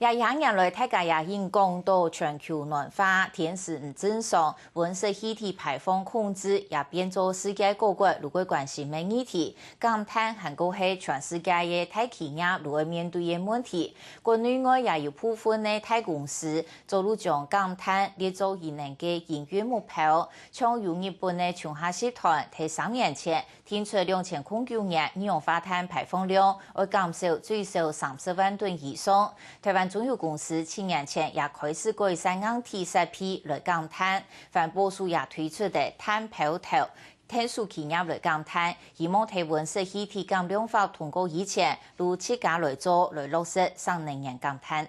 也引入来大家也应讲到全球暖化、天时唔正常、温室气体排放控制，也变做世界各国如果关心的议题。减碳还个系全世界的大企业如何面对的问题。国内外也有部分的大公司做路将减碳列做20年嘅营运目标。像有日本的琼下集团喺3年前提出2009年二氧化碳排放量要减少最少30万吨以上。台湾中油公司7年前也开始改善硬体设备来减碳，环保署也推出的碳票头。碳素企业来减碳，希望喺温室气体减量法通过以前，如自家来做来落实新能源减碳。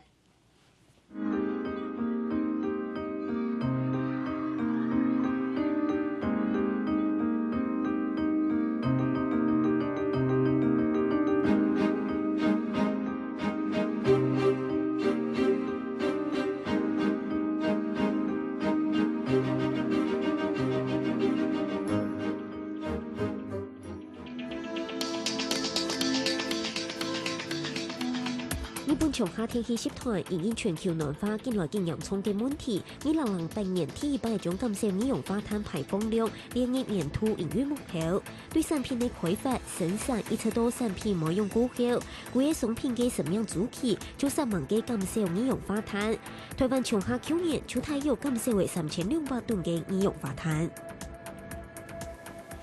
日本長下天氣集團因應全球暖化近來更嚴重嘅問題，2008年提議將減少二氧化碳排放量列入年度營運目標。對產品嘅開發、生產一直到產品冇用過後，每個商品嘅生命週期就10萬嘅減少二氧化碳。台灣長下去年就大約減少為3200噸嘅二氧化碳。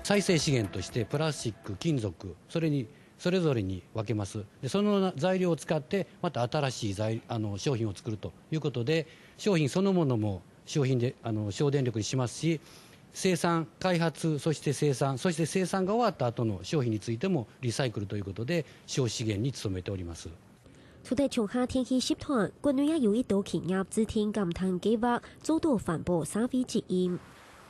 再生資源としてプラスチック、金属、それぞれに分けます。でその材料を使ってまた新しい商品を作るということで、商品そのものも省電力にしますし、生産、開発、そして生産が終わった後の商品についてもリサイクルということで消費資源に努めております。除了長下天氣集團，國內也有一道企業制定減碳計劃，做到環保社會責任。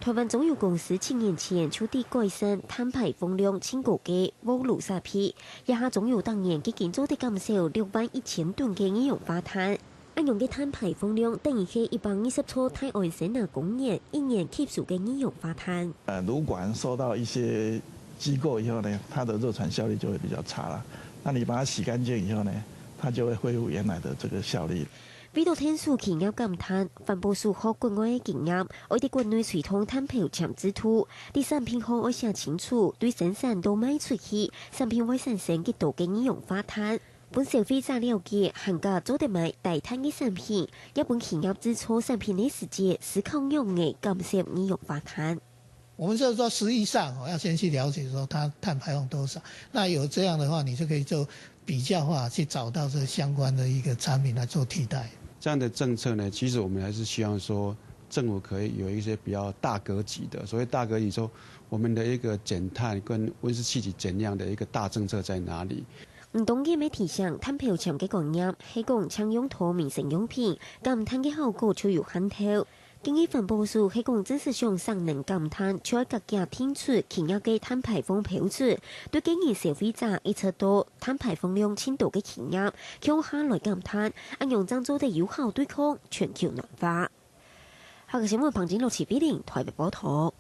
台灣中油公司7年前就地改善碳排放量超高嘅網路設備，一下中油當年已經做得減少61000噸嘅二氧化碳。按用嘅碳排放量等於係120座台灣省嘅工業一年吸收嘅二氧化碳。如管受到一些機構以後呢，它的熱傳效率就會比較差啦。那你把它洗乾淨以後呢，它就會恢復原來的這個效率。為到碳素企業減碳，環保署和國外嘅經驗，我哋國內推動碳標籤制度，啲產品可要寫清楚，對生產到賣出去，產品會產生幾多嘅二氧化碳。本消費者了解，行家做得賣低碳嘅產品，日本企業製作產品嘅時節是靠用嘅減少二氧化碳。我們就是說，實際上要先去了解說它碳排放多少。那有這樣的話，你就可以做比較化，去找到這相關的一個產品來做替代。這樣的政策呢，其實我們還是希望說，政府可以有一些比較大格局的。所謂大格局，說我們的一個減碳跟溫室氣體減量的一個大政策在哪裡？唔同嘅媒體上，碳標籤嘅概念係講常用透明性用品，減碳嘅效果就有限透。經濟環保署係講真實上尚能減碳，就要各家聽出企業嘅碳排放標準，對建議消費者一直到碳排放量輕度嘅企業，向下來減碳，按用這做得有效對抗全球暖化。下個新聞彭展樂、徐比玲台北報道。